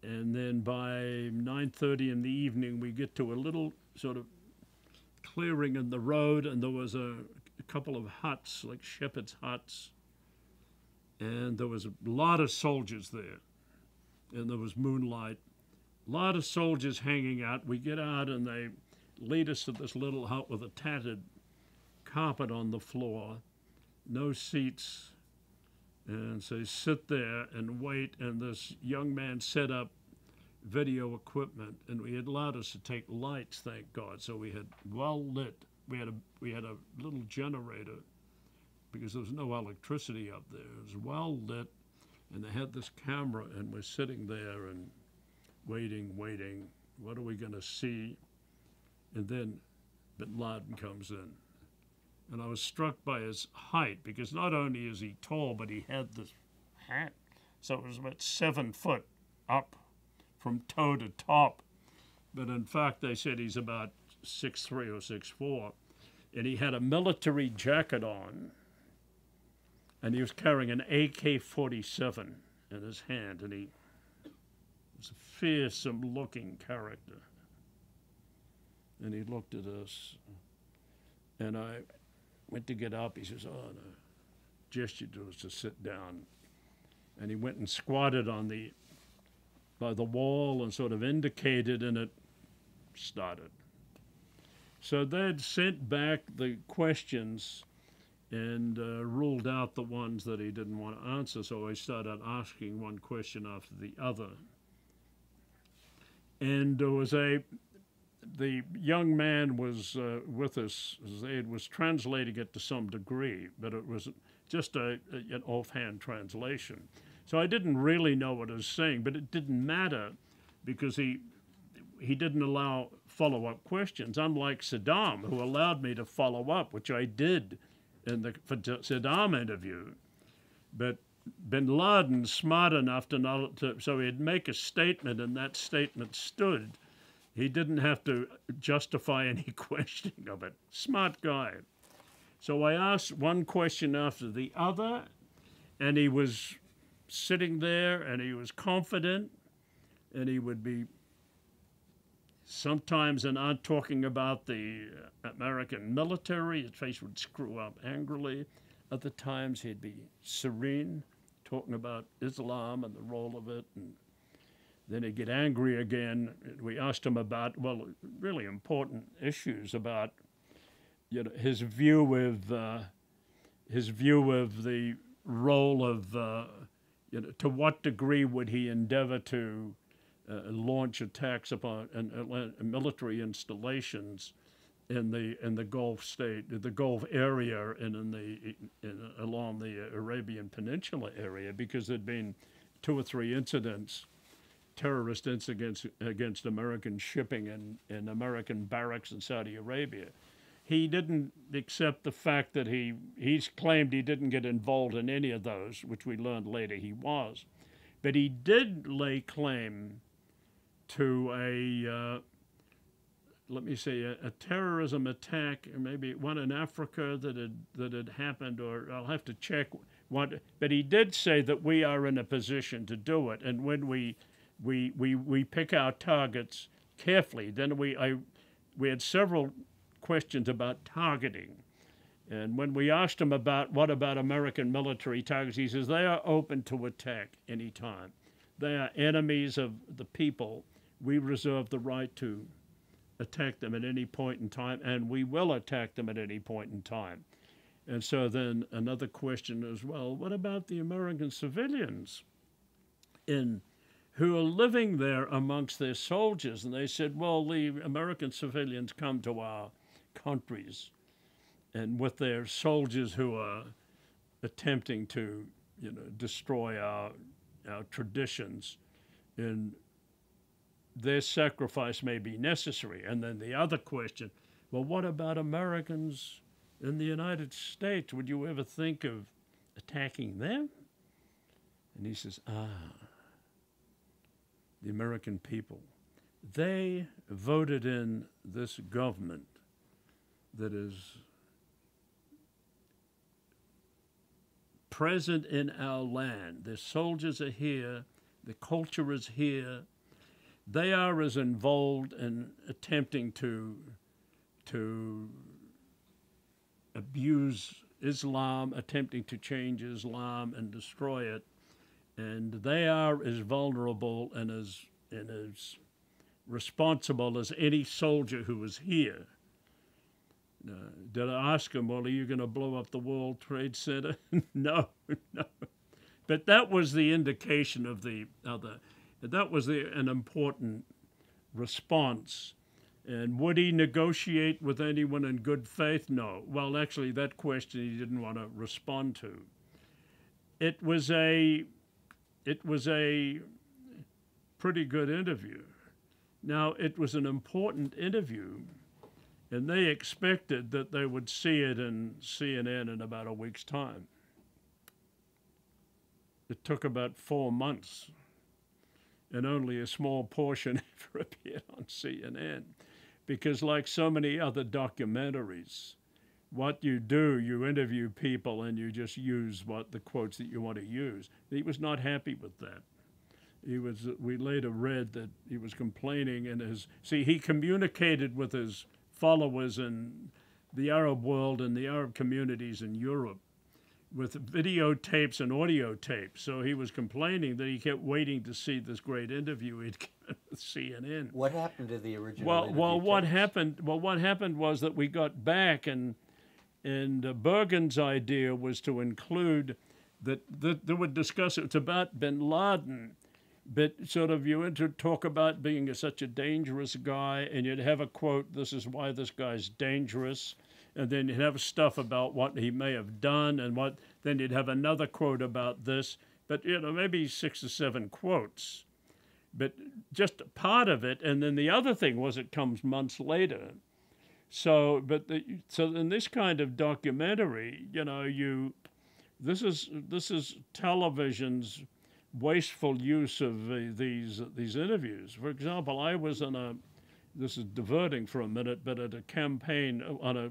and then by 9:30 in the evening, we get to a little sort of clearing in the road, and there was a couple of huts, like shepherds' huts, and there was a lot of soldiers there, and there was moonlight, a lot of soldiers hanging out. We get out, and they lead us to this little hut with a tattered carpet on the floor, no seats, and so sit there and wait, and this young man set up video equipment, and we had allowed us to take lights, thank God, so we had well lit. We had a little generator because there was no electricity up there. It was well lit, and they had this camera, and we're sitting there and waiting. What are we going to see? And then bin Laden comes in. And I was struck by his height, because not only is he tall, but he had this hat. So it was about 7 foot up from toe to top. But in fact, they said he's about 6'3" or 6'4". And he had a military jacket on. And he was carrying an AK-47 in his hand. And he was a fearsome-looking character. And he looked at us. And I went to get up. He says, oh, no. Gestured to us to sit down. And he went and squatted by the wall and sort of indicated, and it started. So they'd sent back the questions and ruled out the ones that he didn't want to answer. So I started asking one question after the other. And there was the young man was with us. Zaid was translating it to some degree, but it was just an offhand translation. So I didn't really know what he was saying, but it didn't matter because he didn't allow follow-up questions, unlike Saddam, who allowed me to follow up, which I did in the Saddam interview. But bin Laden, smart enough so he'd make a statement, and that statement stood. He didn't have to justify any questioning of it. Smart guy. So I asked one question after the other, and he was sitting there, and he was confident, and he would be sometimes, and I'm talking about the American military, his face would screw up angrily. Other times he'd be serene, talking about Islam and the role of it, and then he'd get angry again. We asked him about, well, really important issues about, you know, his view of the role of, you know, to what degree would he endeavor to launch attacks upon military installations in the Gulf the Gulf area, and along the Arabian Peninsula area, because there'd been 2 or 3 incidents, terrorist incidents against American shipping and American barracks in Saudi Arabia. He didn't accept the fact that he's claimed he didn't get involved in any of those, which we learned later he was. But he did lay claim to a terrorism attack, maybe one in Africa that had happened, or I'll have to check what. But he did say that we are in a position to do it, and when we pick our targets carefully. Then we had several questions about targeting, and when we asked him about what about American military targets, he says they are open to attack any time. They are enemies of the people. We reserve the right to attack them at any point in time, and we will attack them at any point in time. And so then another question as well, what about the American civilians who are living there amongst their soldiers? And they said, well, the American civilians come to our countries, and with their soldiers who are attempting to, you know, destroy our traditions, and their sacrifice may be necessary. And then the other question, well, what about Americans in the United States? Would you ever think of attacking them? And he says, the American people, they voted in this government that is present in our land. The soldiers are here, the culture is here. They are as involved in attempting to abuse Islam, attempting to change Islam and destroy it, and they are as vulnerable and as responsible as any soldier who is here. Did I ask him, well, are you going to blow up the World Trade Center? No. But that was the indication of the other. That was an important response. And would he negotiate with anyone in good faith? No. Well, actually, that question he didn't want to respond to. It was a pretty good interview. Now, it was an important interview, and they expected that they would see it in CNN in about a week's time. It took about 4 months, and only a small portion ever appeared on CNN. Because like so many other documentaries, what you do, you interview people and you just use the quotes that you want to use. He was not happy with that. We later read that he was complaining he communicated with his followers in the Arab world and the Arab communities in Europe with videotapes and audio tapes. So he was complaining that he kept waiting to see this great interview he'd given with CNN. What happened to the original interview what tapes? happened was that we got back, and Bergen's idea was to include that they would discuss it. It's about bin Laden, but sort of talk about being such a dangerous guy, and you'd have a quote, this is why this guy's dangerous. And then you'd have stuff about what he may have done, and then you'd have another quote about this. But, maybe 6 or 7 quotes. but just part of it. And then the other thing was it comes months later. So, so in this kind of documentary, this is television's wasteful use of these interviews. For example, I was this is diverting for a minute, but at a campaign on a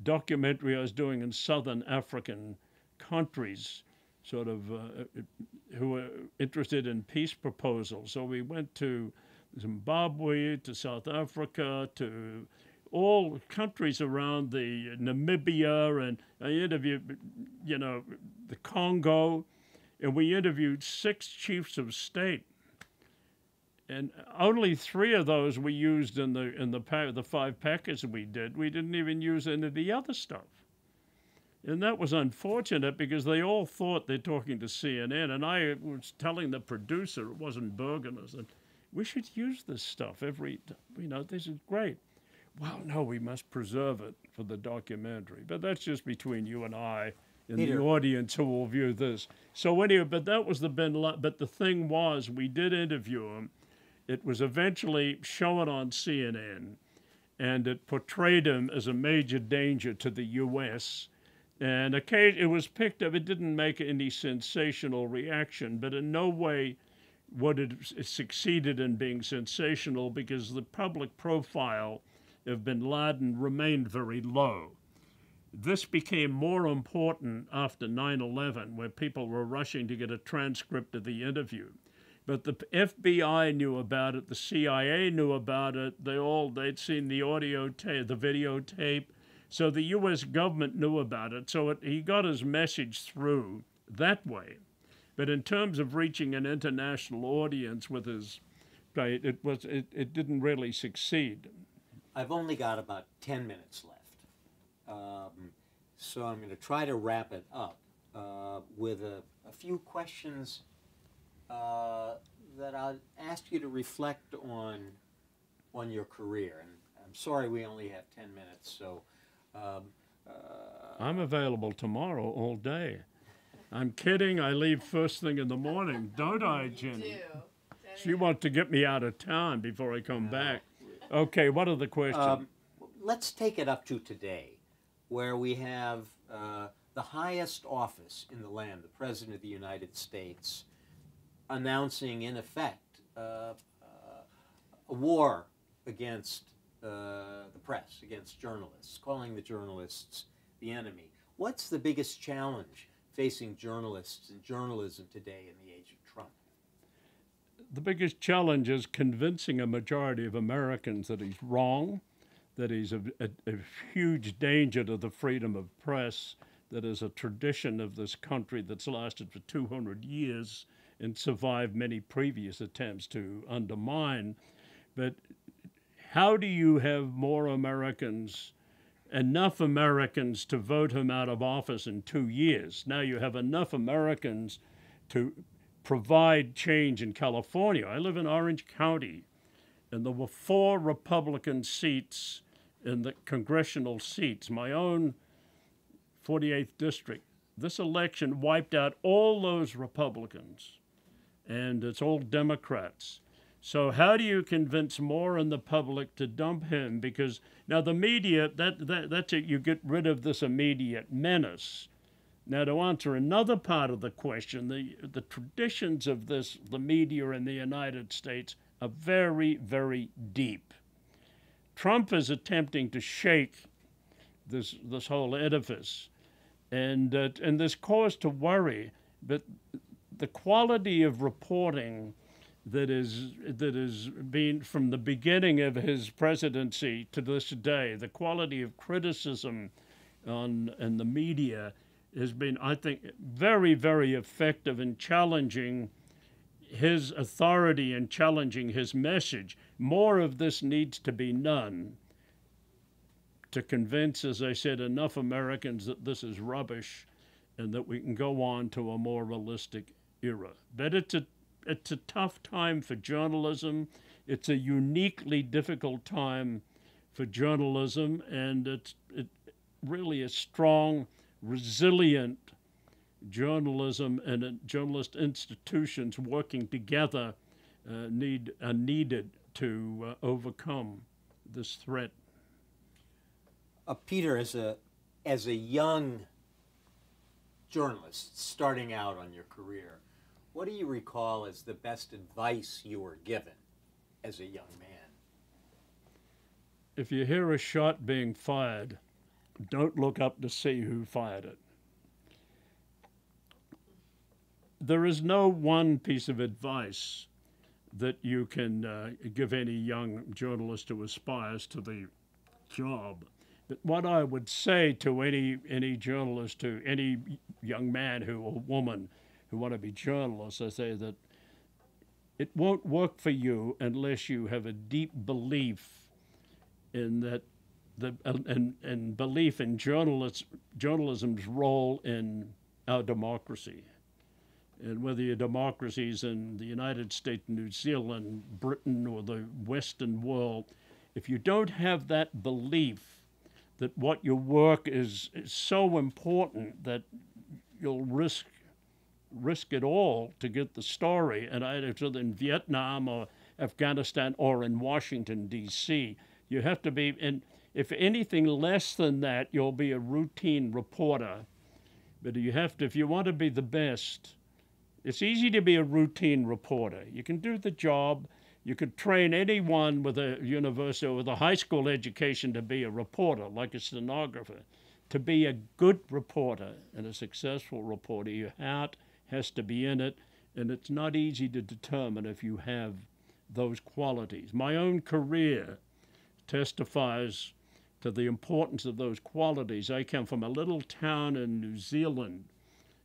documentary I was doing in southern African countries, sort of who were interested in peace proposals. So we went to Zimbabwe, to South Africa, to all countries around the Namibia, and I interviewed, the Congo, and we interviewed 6 chiefs of state, and only 3 of those we used in the 5 packets we did. We didn't even use any of the other stuff, and that was unfortunate because they all thought they're talking to CNN, and I was telling the producer, it wasn't Bergen, I said, we should use this stuff this is great. Well, no, we must preserve it for the documentary. But that's just between you and I and Peter, the audience who will view this. So anyway, but that was but the thing was, we did interview him. It was eventually shown on CNN, and it portrayed him as a major danger to the U.S., and it was picked up. It didn't make any sensational reaction, but in no way would it succeeded in being sensational because the public profile of bin Laden remained very low. This became more important after 9/11, where people were rushing to get a transcript of the interview. But the FBI knew about it, the CIA knew about it, they'd seen the the videotape, so the U.S. government knew about it, so he got his message through that way. But in terms of reaching an international audience with it didn't really succeed. I've only got about 10 minutes left, so I'm going to try to wrap it up with a few questions that I'll ask you to reflect on your career. And I'm sorry we only have 10 minutes, so... I'm available tomorrow all day. I'm kidding. I leave first thing in the morning, don't I, Jenny? She wants to get me out of town before I come back. Okay, what are the questions? Let's take it up to today, where we have the highest office in the land, the President of the United States, announcing, in effect, a war against the press, against journalists, calling the journalists the enemy. What's the biggest challenge facing journalists and journalism today in the age of Trump? The biggest challenge is convincing a majority of Americans that he's wrong, that he's a huge danger to the freedom of press, that is a tradition of this country that's lasted for 200 years and survived many previous attempts to undermine. But how do you have more Americans, enough Americans to vote him out of office in 2 years? Now you have enough Americans to provide change in California. I live in Orange County, and there were 4 Republican seats in the congressional seats, my own 48th district. This election wiped out all those Republicans, and it's all Democrats. So how do you convince more in the public to dump him? Because now the media, that's it, you get rid of this immediate menace. Now, to answer another part of the question, the traditions of the media in the United States are very, very deep. Trump is attempting to shake this whole edifice, and there's cause to worry. But the quality of reporting that is been from the beginning of his presidency to this day, the quality of criticism in the media has been, I think, very, very effective in challenging his authority and challenging his message. More of this needs to be done to convince, as I said, enough Americans that this is rubbish and that we can go on to a more realistic era. But it's a tough time for journalism. It's a uniquely difficult time for journalism, and it's really a strong, resilient journalism and journalist institutions working together are needed to overcome this threat. Peter, as a young journalist starting out on your career, what do you recall as the best advice you were given as a young man? If you hear a shot being fired, don't look up to see who fired it. There is no one piece of advice that you can give any young journalist who aspires to the job. But what I would say to any journalist, to any young man or woman who want to be journalists, I say that it won't work for you unless you have a deep belief in that, and belief in journalism's role in our democracy. And whether your democracies in the United States, New Zealand, Britain, or the Western world, if you don't have that belief that what your work is so important that you'll risk it all to get the story, and either in Vietnam or Afghanistan or in Washington, D.C., you have to be, and if anything less than that, you'll be a routine reporter. But you have to, if you want to be the best, it's easy to be a routine reporter. You can do the job. You could train anyone with a university or with a high school education to be a reporter, like a stenographer. To be a good reporter and a successful reporter, your heart has to be in it, and it's not easy to determine if you have those qualities. My own career testifies to the importance of those qualities. I come from a little town in New Zealand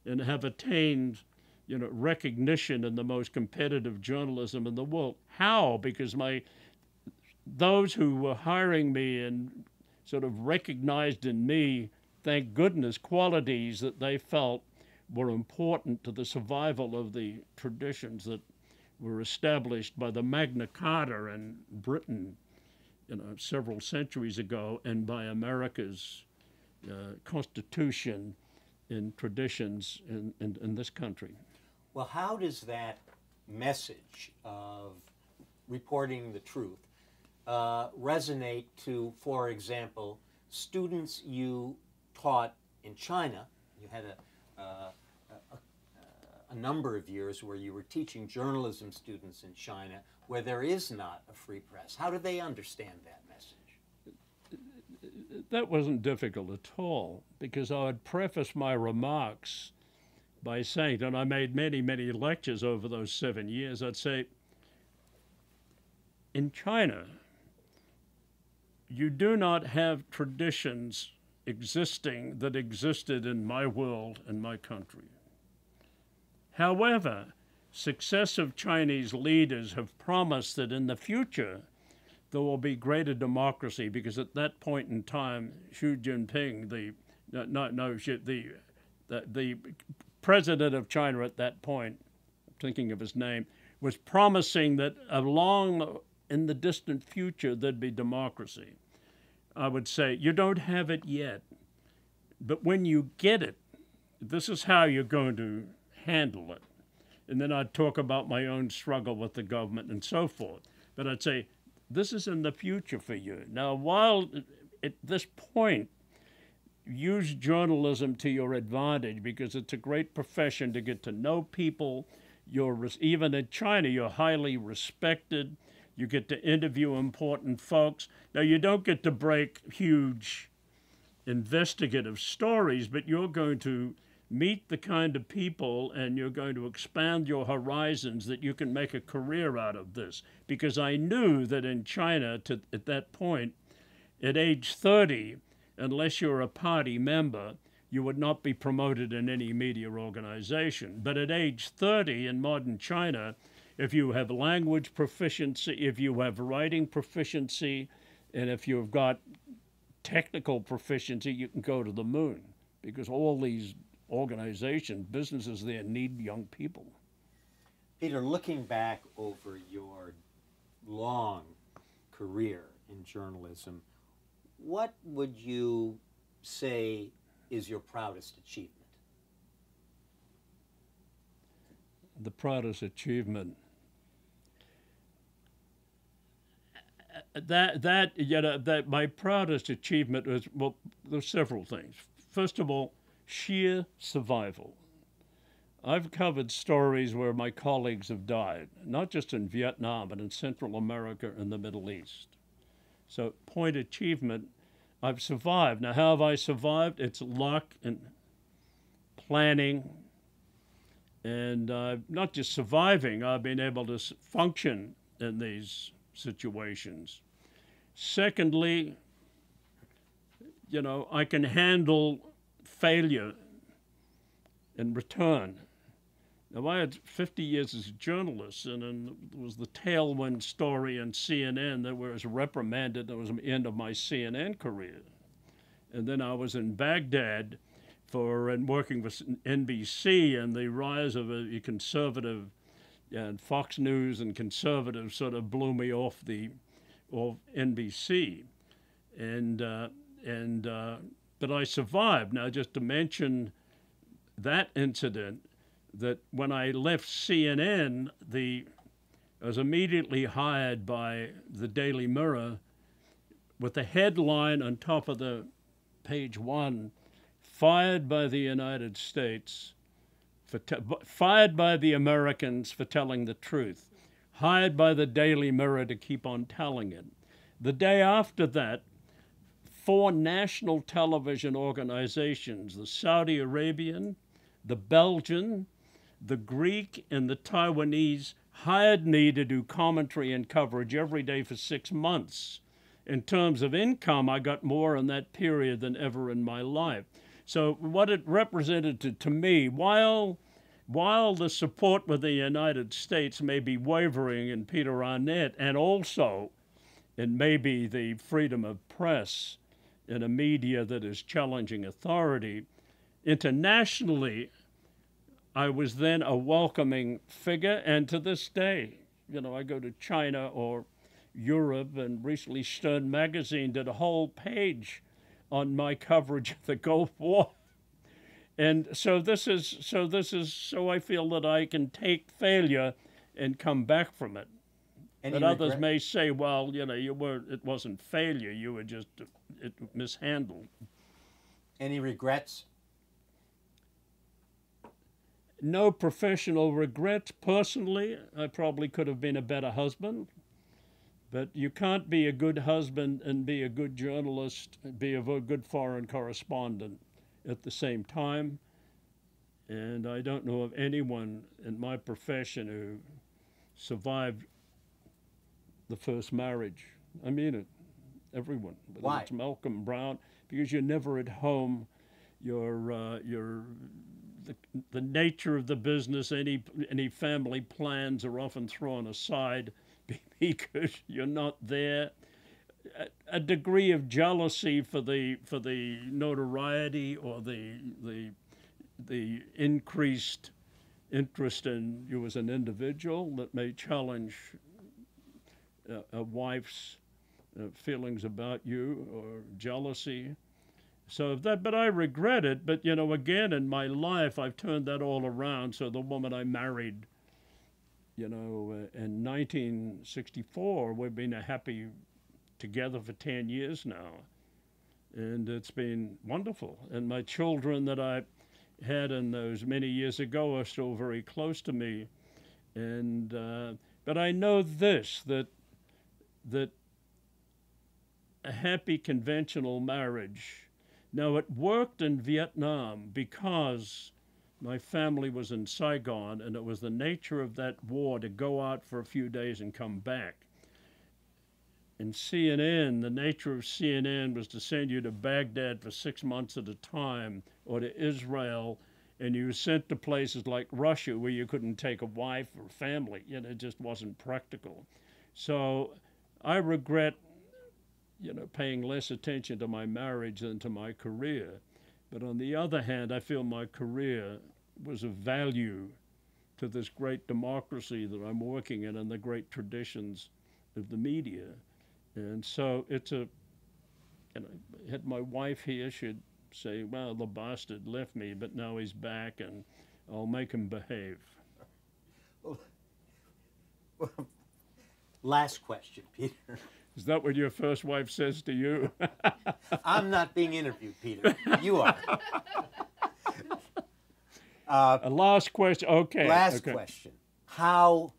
and have attained recognition in the most competitive journalism in the world. How? Because those who were hiring me and sort of recognized in me, thank goodness, qualities that they felt were important to the survival of the traditions that were established by the Magna Carta in Britain, several centuries ago, and by America's Constitution and traditions in this country. Well, how does that message of reporting the truth resonate to, for example, students you taught in China? You had a number of years where you were teaching journalism students in China, where there is not a free press. How do they understand that message? That wasn't difficult at all, because I would preface my remarks by saying, and I made many, many lectures over those 7 years, I'd say, in China, you do not have traditions existing that existed in my world and my country. However, successive Chinese leaders have promised that in the future there will be greater democracy, because at that point in time, Xi Jinping, the president of China at that point, thinking of his name, was promising that along in the distant future there'd be democracy. I would say, you don't have it yet, but when you get it, this is how you're going to handle it. And then I'd talk about my own struggle with the government and so forth. But I'd say, this is in the future for you. Now, while at this point, use journalism to your advantage, because it's a great profession to get to know people. Even in China, you're highly respected. You get to interview important folks. Now, you don't get to break huge investigative stories, but you're going to meet the kind of people, and you're going to expand your horizons that you can make a career out of this. Because I knew that in China, at that point, at age 30, unless you're a party member, you would not be promoted in any media organization. But at age 30 in modern China, if you have language proficiency, if you have writing proficiency, and if you've got technical proficiency, you can go to the moon, because all these organizations, businesses there need young people. Peter, looking back over your long career in journalism, what would you say is your proudest achievement? The proudest achievement that my proudest achievement was, well, there's several things. First of all, sheer survival. I've covered stories where my colleagues have died, not just in Vietnam, but in Central America and the Middle East. So, point achievement, I've survived. Now, how have I survived? It's luck and planning, and not just surviving, I've been able to function in these situations. Secondly, I can handle failure in return. Now, I had 50 years as a journalist, and then there was the Tailwind story on CNN that was reprimanded. That was the end of my CNN career. And then I was in Baghdad and working with NBC, and the rise of a conservative, and Fox News and conservatives sort of blew me off NBC. But I survived. Now, just to mention that incident, that when I left CNN, I was immediately hired by the Daily Mirror with a headline on top of the page one, fired by the United States, fired by the Americans for telling the truth, hired by the Daily Mirror to keep on telling it. The day after that, 4 national television organizations, the Saudi Arabian, the Belgian, the Greek, and the Taiwanese, hired me to do commentary and coverage every day for 6 months. In terms of income, I got more in that period than ever in my life. So what it represented to me, while the support with the United States may be wavering in Peter Arnett, and also in maybe the freedom of press in a media that is challenging authority, internationally, I was then a welcoming figure, and to this day, I go to China or Europe, and recently Stern Magazine did a whole page on my coverage of the Gulf War. And so I feel that I can take failure and come back from it. But others may say, well, it wasn't failure, you were just mishandled. Any regrets? No professional regrets. Personally, I probably could have been a better husband. But you can't be a good husband and be a good journalist, be a good foreign correspondent at the same time. And I don't know of anyone in my profession who survived the first marriage. I mean it. Everyone. Why? It's Malcolm Brown. Because you're never at home. The nature of the business, any family plans are often thrown aside because you're not there. A degree of jealousy for the notoriety or the increased interest in you as an individual that may challenge a wife's feelings about you, or jealousy. But I regret it. But again, in my life, I've turned that all around. So the woman I married, in 1964, we've been happy together for 10 years now, and it's been wonderful. And my children that I had in those many years ago are still very close to me. And but I know this, that a happy conventional marriage. Now, it worked in Vietnam because my family was in Saigon, and it was the nature of that war to go out for a few days and come back. And CNN, the nature of CNN was to send you to Baghdad for 6 months at a time, or to Israel, and you were sent to places like Russia where you couldn't take a wife or family. It just wasn't practical. So I regret paying less attention to my marriage than to my career. But on the other hand, I feel my career was of value to this great democracy that I'm working in and the great traditions of the media. And so had my wife here, she'd say, well, the bastard left me, but now he's back and I'll make him behave. Last question, Peter. Is that what your first wife says to you? I'm not being interviewed, Peter. You are. A last question. Okay. Last okay. question. How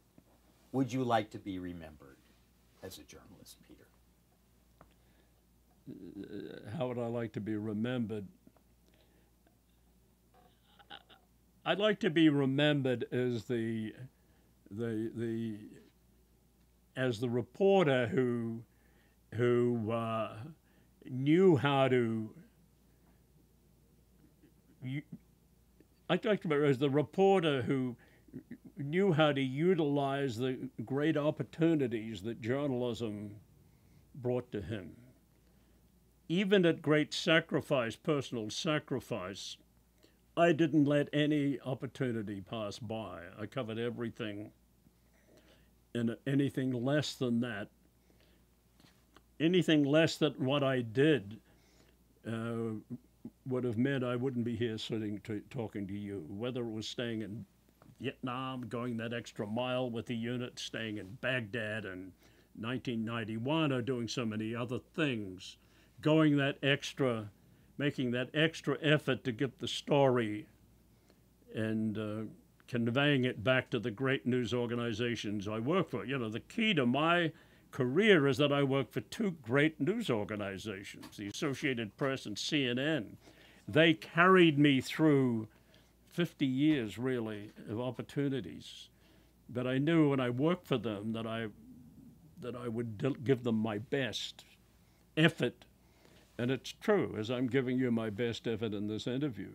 would you like to be remembered as a journalist, Peter? How would I like to be remembered? I'd like to be remembered as the reporter who knew how to. I'd like to be as the reporter who knew how to utilize the great opportunities that journalism brought to him. Even at great sacrifice, personal sacrifice, I didn't let any opportunity pass by. I covered everything, and anything less than that, anything less than what I did would have meant I wouldn't be here talking to you, whether it was staying in Vietnam, going that extra mile with the unit, staying in Baghdad in 1991, or doing so many other things, going that extra, making that extra effort to get the story and conveying it back to the great news organizations I work for. You know, the key to my career is that I work for two great news organizations, the Associated Press and CNN. They carried me through 50 years, really, of opportunities. But I knew when I worked for them that I would give them my best effort. And it's true, as I'm giving you my best effort in this interview,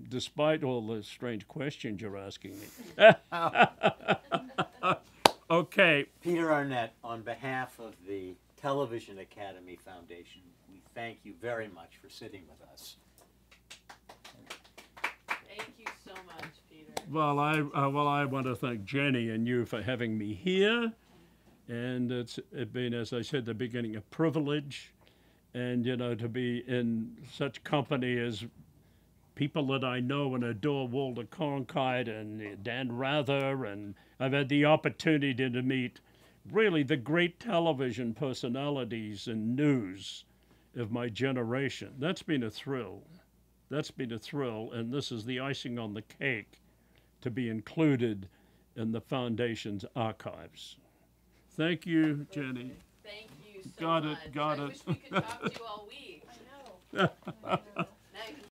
despite all the strange questions you're asking me. Okay. Peter Arnett, on behalf of the Television Academy Foundation, we thank you very much for sitting with us. Thank you so much, Peter. Well, I want to thank Jenny and you for having me here, and it's been, as I said at the beginning, a privilege, and you know, to be in such company as people that I know and adore, Walter Cronkite and Dan Rather, and I've had the opportunity to meet really the great television personalities and news of my generation. That's been a thrill. That's been a thrill, and this is the icing on the cake to be included in the Foundation's archives. Thank you, Jenny. Thank you so Got much. it, got I it. wish we could talk to you all week. I know.